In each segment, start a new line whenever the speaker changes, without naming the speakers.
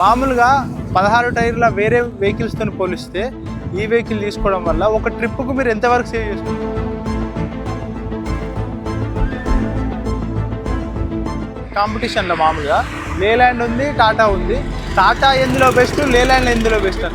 మామూలుగా 16 టైర్ల వేరే వెహికల్స్తో పోలిస్తే ఈ వెహికల్ తీసుకోవడం వల్ల ఒక ట్రిప్కు మీరు ఎంతవరకు సేవ్ చేసుకుంటారు? కాంపిటీషన్లో మామూలుగా లేలాండ్ ఉంది, టాటా ఉంది. టాటా ఎందులో బెస్ట్, లేలాండ్ ఎందులో బెస్ట్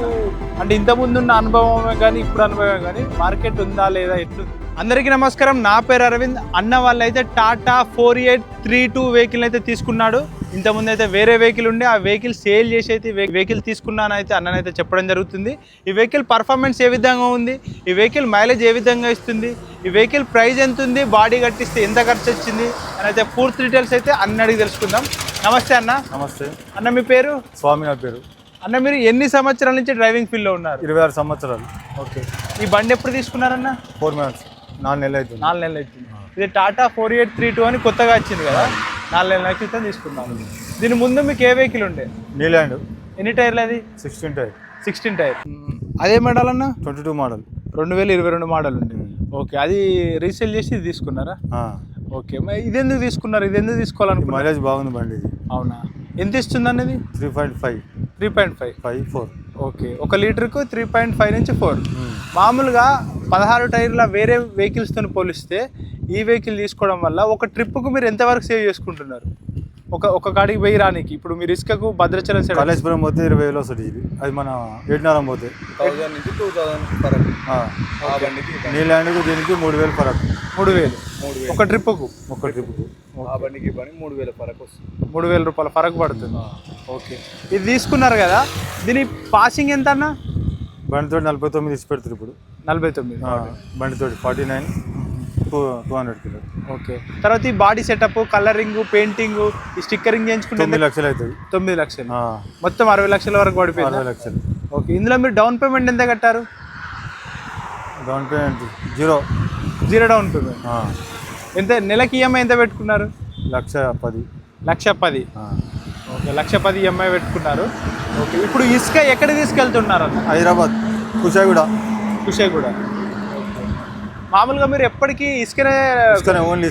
అంటే ఇంతకుముందు ఉన్న అనుభవమే కానీ ఇప్పుడు అనుభవమే కానీ మార్కెట్ ఉందా లేదా ఎట్లు? అందరికీ నమస్కారం, నా పేరు అరవింద్. అన్న వాళ్ళు అయితే టాటా 4832 వెహికల్ అయితే తీసుకున్నాడు. ఇంతకుముందు అయితే వేరే వెహికల్ ఉండే, ఆ వెహికల్ సేల్ చేసి అయితే వెహికల్ తీసుకున్నానైతే అన్ననైతే చెప్పడం జరుగుతుంది. ఈ వెహికల్ పర్ఫార్మెన్స్ ఏ విధంగా ఉంది, ఈ వెహికల్ మైలేజ్ ఏ విధంగా ఇస్తుంది, ఈ వెహికల్ ప్రైస్ ఎంత ఉంది, బాడీ కట్టిస్తే ఎంత ఖర్చు వచ్చింది అని అయితే పూర్తి డీటెయిల్స్ అయితే అడిగి తెలుసుకుందాం. నమస్తే అన్న.
నమస్తే
అన్న, మీ పేరు?
స్వామి నా పేరు.
అన్న, మీరు ఎన్ని సంవత్సరాల నుంచి డ్రైవింగ్ ఫీల్డ్లో ఉన్నారు?
26 సంవత్సరాలు.
ఓకే. ఈ బండి ఎప్పుడు తీసుకున్నారన్న?
4 months, 4 నెలలు అవుతుంది.
4 నెలలు అవుతుంది. ఇది టాటా 4832 అని కొత్తగా వచ్చింది కదా, 4 నెలల క్రితం తీసుకున్నాను. దీని ముందు మీకు ఏ వెహికల్ ఉండే?
నీలాండ్.
ఎన్ని టైర్లు అది?
16 టైర్.
16 టైర్. అదే మోడల్ అన్న?
22 మోడల్.
2022 మోడల్ ఉంది. ఓకే, అది రీసేల్ చేసి ఇది తీసుకున్నారా? ఓకే, మరి ఇది ఎందుకు తీసుకున్నారు? ఇది ఎందుకు తీసుకోవాలనుకున్నారు?
మైలేజ్ బాగుంది బండి ఇది.
అవునా? ఎంత ఇస్తుంది అన్నది?
3.5.
3.5. ఓకే, 1 లీటర్కు 3.5 నుంచి 4. మామూలుగా 16 టైర్ల వేరే వెహికల్స్తో పోలిస్తే ఈ వెహికల్ తీసుకోవడం వల్ల ఒక ట్రిప్కు మీరు ఎంతవరకు సేవ్ చేసుకుంటున్నారు? ఒక గాడికి పోయి రానికి ఇప్పుడు మీరు ఇసుకకు భద్రాచలం సైడ్
కాళేశ్వరం పోతే 20,000 వస్తుంది. ఇది అది మన ఏటనారం పోతే
1000 నుంచి 2000 ఫరక్.
నీలాండ్కు దీనికి 3,000 ఫరక్.
3,000 ఒక ట్రిప్కు?
ఒక ట్రిప్కు.
ఆ బండికి 3,000 ఫరక్ వస్తుంది.
3,000 రూపాయల ఫరక్ పడుతుంది. ఓకే, ఇది తీసుకున్నారు కదా, దీని పాసింగ్ ఎంత అన్న?
బండితో 49 ఇచ్చి పెడతారు ఇప్పుడు.
49.
బండితో 49, 200 కిలో.
ఓకే, తర్వాత ఈ బాడీ సెటప్, కలరింగ్, పెయింటింగ్, ఈ స్టిక్కరింగ్ చేయించుకుంటే
9 లక్షలు అవుతుంది.
9 లక్షలు. మొత్తం 60 లక్షల వరకు పడిపోయింది.
60 లక్షలు.
ఓకే, ఇందులో మీరు డౌన్ పేమెంట్ ఎంత కట్టారు?
Down payment 0
down payment. ఎంత నెలకి ఈఎంఐ ఎంత పెట్టుకున్నారు?
1,10,000.
1,10,000. ఓకే, 1,10,000 ఈఎంఐ పెట్టుకున్నారు. ఓకే, ఇప్పుడు ఇసుక ఎక్కడ తీసుకెళ్తున్నారు అన్న?
హైదరాబాద్, కుషాయిగూడ.
కుషాయిగూడ. మామూలుగా మీరు ఎప్పటికీ ఇసుకనే?
ఓన్లీ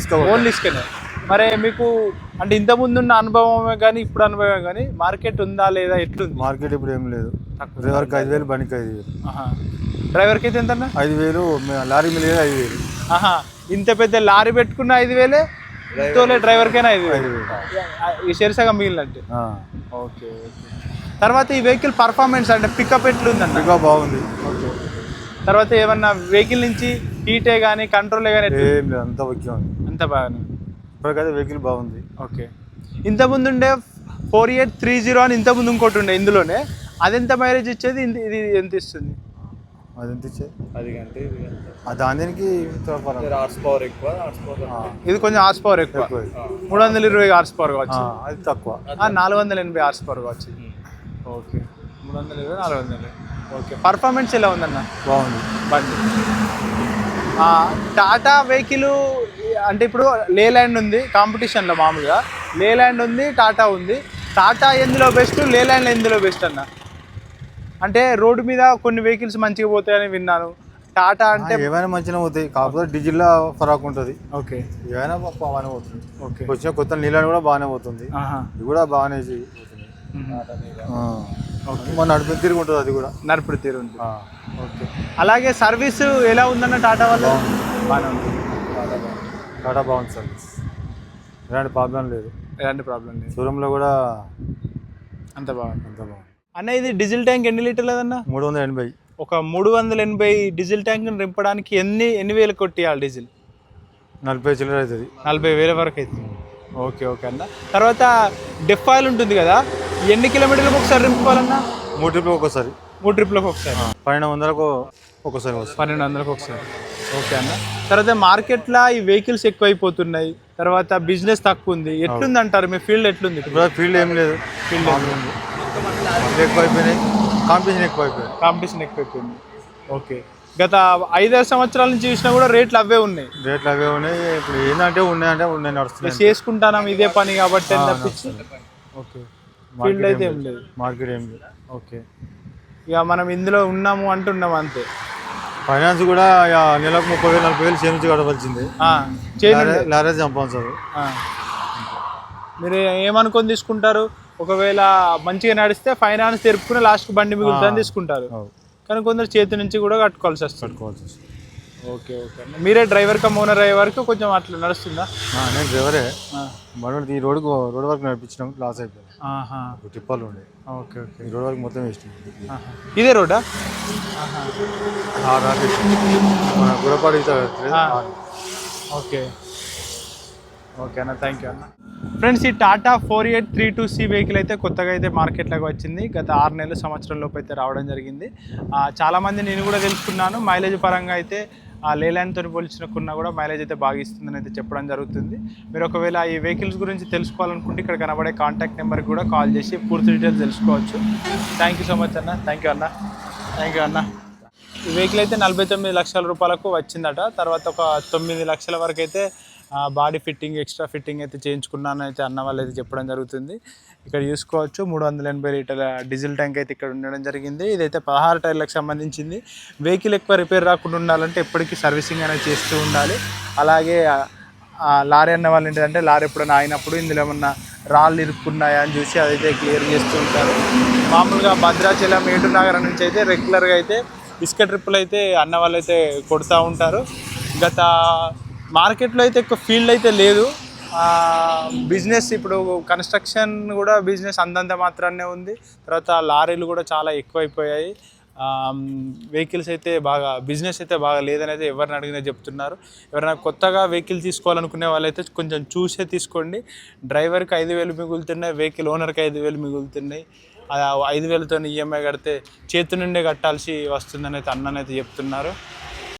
ఇసుకనే. మరి మీకు అంటే ఇంతకుముందు ఉన్న అనుభవమే కానీ ఇప్పుడు అనుభవమే కానీ మార్కెట్ ఉందా లేదా ఎట్లుంది?
మార్కెట్ ఇప్పుడు ఏం లేదు. డ్రైవర్కి 5,000, బండికి 5,000.
డ్రైవర్కి అయితే ఎంత?
5,000. లారీ మీద 5,000.
ఇంత పెద్ద లారీ పెట్టుకున్న 5,000, తోలే డ్రైవర్కైనా 5,000. ఈ షెర్సగా మిగిలినట్టు. ఓకే. తర్వాత ఈ వెహికల్ పర్ఫార్మెన్స్ అంటే పికప్ ఎట్లుందన్న?
పికప్ బాగుంది.
ఓకే. తర్వాత ఏమన్నా వెహికల్ నుంచి హీటే కానీ కంట్రోలే కానీ
ఏం లేదు, అంత ఓకే ఉంది.
అంత బాగానే
ఇప్పటికైతే వెహికల్ బాగుంది.
ఓకే. ఇంతకుముందు ఉండే 4830 అని ఇంతకుముందు ఇంకోటి ఉండే, ఇందులోనే అది ఎంత మైలేజ్ ఇచ్చేది, ఇది ఎంత ఇస్తుంది?
అది ఎంత ఇచ్చేది?
అది అంటే
దానికి
హార్స్ పవర్ ఎక్కువ.
ఇది కొంచెం హార్స్ పవర్ ఎక్కువ. 320 హార్స్ పవర్ కావచ్చు.
అది తక్కువ.
480 హార్స్ పవర్ కావచ్చు. ఓకే, 320, 400. ఓకే, పర్ఫార్మెన్స్ ఎలా ఉందన్న?
బాగుంది
బండి. టాటా వెహికల్ అంటే ఇప్పుడు లేలాండ్ ఉంది కాంపిటీషన్లో, మామూలుగా లేలాండ్ ఉంది, టాటా ఉంది. టాటా ఎందులో బెస్ట్, లేలాండ్ ఎందులో బెస్ట్ అన్న? అంటే రోడ్డు మీద కొన్ని వెహికల్స్ మంచిగా పోతాయని విన్నాను. టాటా అంటే
ఏమైనా మంచిగా పోతాయి, కాకపోతే డీజిల్లో ఫరాక్ ఉంటుంది.
ఓకే,
ఏమైనా బాగానే పోతుంది.
ఓకే.
వచ్చిన కొత్త నీళ్ళని కూడా బాగానే పోతుంది. ఇది కూడా బాగానే పోతుంది. మన నడుపు తిరిగి ఉంటుంది, అది కూడా
నడుపుడు తీరు ఉంది. ఓకే, అలాగే సర్వీస్ ఎలా ఉందన్న టాటా వల్ల? బాగానే ఉంది.
టాటా బాగుంది సర్వీస్, ఎలాంటి ప్రాబ్లం లేదు. షోరూంలో కూడా
అంత బాగుంది.
బాగుంది
అన్న. ఇది డీజిల్ ట్యాంక్ ఎన్ని లీటర్లు అదన్న?
380.
ఒక 380 డీజిల్ ట్యాంక్ నింపడానికి ఎన్ని వేలు కొట్టియాలి డీజిల్?
40 చిల్లర అవుతుంది.
40,000 వరకు అవుతుంది. ఓకే అన్న. తర్వాత డెఫ్ ఆయిల్ ఉంటుంది కదా, ఎన్ని కిలోమీటర్లకు ఒకసారి నింపుకోవాలన్నా?
3 ట్రిప్లకు ఒకసారి.
3 ట్రిప్లకు ఒకసారి.
1200కు ఒకసారి.
1200కు ఒకసారి. ఓకే అన్న. తర్వాత మార్కెట్లో ఈ వెహికల్స్ ఎక్కువైపోతున్నాయి, తర్వాత బిజినెస్ తక్కువ ఉంది, ఎట్లుంది అంటారు మీ ఫీల్డ్? ఎట్లుంది
ఫీల్డ్? ఏం లేదు, ఫీల్డ్ ఎక్కువైపోయినాయి, కాంపిటీషన్ ఎక్కువైపోయింది.
ఓకే, గత 5-6 సంవత్సరాల నుంచి చూసినా కూడా రేట్లు అవే ఉన్నాయి.
ఇప్పుడు ఏంటంటే ఉన్నాయి నడుస్తున్నాయి.
చేసుకుంటాను ఇదే పని కాబట్టి తప్పించి. ఓకే, ఫీల్డ్ అయితే ఏం లేదు,
మార్కెట్ ఏం లేదు.
ఓకే, ఇక మనం ఇందులో ఉన్నాము అంటున్నాము అంతే.
ఫైనాన్స్ కూడా నెలకు 30,000-40,000 చేయించి కట్టవలసింది. లారేజ్ చంపాలి.
మీరు ఏమనుకొని తీసుకుంటారు? ఒకవేళ మంచిగా నడిస్తే ఫైనాన్స్ తెరుపుకుని లాస్ట్కి బండి మిగులుతుందని తీసుకుంటారు. కానీ కొందరు చేతి నుంచి కూడా కట్టుకోవాల్సి వస్తుంది. ఓకే ఓకే అన్న. మీరే డ్రైవర్ కమ్ ఓనర్ అయ్యే వరకు కొంచెం అట్లా నడుస్తుందా?
నేను డ్రైవరే. ఈ రోడ్ వరకు నడిపించినాం, లాస్ అయిపోయింది. టిప్పాలు ఉండే.
Okay okay.
ఈ రోడ్ వరకు మొత్తం వేస్ట్.
ఇదే రోడ్డా?
మన గురపాడు.
ఓకే ఓకే అన్న, థ్యాంక్ యూ అన్న. ఫ్రెండ్స్, ఈ టాటా 4832C వెహికల్ అయితే కొత్తగా అయితే మార్కెట్లోకి వచ్చింది. గత 6 నెలల సంవత్సరం లోపు అయితే రావడం జరిగింది. చాలామంది నేను కూడా తెలుసుకున్నాను, మైలేజ్ పరంగా అయితే లేలాండ్తో పోల్చినకున్నా కూడా మైలేజ్ అయితే బాగా ఇస్తుందని అయితే చెప్పడం జరుగుతుంది. మీరు ఒకవేళ ఈ వెహికల్స్ గురించి తెలుసుకోవాలనుకుంటే ఇక్కడ కనబడే కాంటాక్ట్ నెంబర్కి కూడా కాల్ చేసి పూర్తి డీటెయిల్స్ తెలుసుకోవచ్చు. థ్యాంక్ యూ సో మచ్ అన్న. థ్యాంక్ యూ అన్న. థ్యాంక్ యూ అన్న. ఈ వెహికల్ అయితే 49 లక్షల రూపాయలకు వచ్చిందట. తర్వాత ఒక 9 లక్షల వరకు అయితే బాడీ ఫిట్టింగ్, ఎక్స్ట్రా ఫిట్టింగ్ అయితే చేయించుకున్నాను అయితే అన్న వాళ్ళు అయితే చెప్పడం జరుగుతుంది. ఇక్కడ చూసుకోవచ్చు 380 లీటర్ల డీజిల్ ట్యాంక్ అయితే ఇక్కడ ఉండడం జరిగింది. ఇదైతే 16 టైర్లకు సంబంధించింది. వెహికల్ ఎక్కువ రిపేర్ రాకుండా ఉండాలంటే ఎప్పటికీ సర్వీసింగ్ అనేది చేస్తూ ఉండాలి. అలాగే లారీ అన్న వాళ్ళు ఏంటంటే లారీ ఎప్పుడైనా ఆగినప్పుడు ఇందులో ఏమన్నా రాళ్ళు ఇరుక్కున్నాయా అని చూసి అదైతే క్లియర్ చేస్తూ ఉంటారు. మామూలుగా భద్రాచలం, ఏటూరు నగరం నుంచి అయితే రెగ్యులర్గా అయితే ఇసుక ట్రిప్పులు అయితే అన్న వాళ్ళు అయితే కొడుతూ ఉంటారు. గత మార్కెట్లో అయితే ఎక్కువ ఫీల్డ్ అయితే లేదు. బిజినెస్ ఇప్పుడు కన్స్ట్రక్షన్ కూడా బిజినెస్ అంతంత మాత్రాన్నే ఉంది. తర్వాత లారీలు కూడా చాలా ఎక్కువైపోయాయి. వెహికల్స్ అయితే బాగా బిజినెస్ అయితే బాగా లేదని అయితే ఎవరిని అడిగినా చెప్తున్నారు. ఎవరైనా కొత్తగా వెహికల్ తీసుకోవాలనుకునే వాళ్ళైతే కొంచెం చూసే తీసుకోండి. డ్రైవర్కి 5,000 మిగులుతున్నాయి, వెహికల్ ఓనర్కి 5,000 మిగులుతున్నాయి. 5,000తో ఈఎంఐ కడితే చేతి నుండే కట్టాల్సి వస్తుందని అయితే అన్ననైతే చెప్తున్నారు.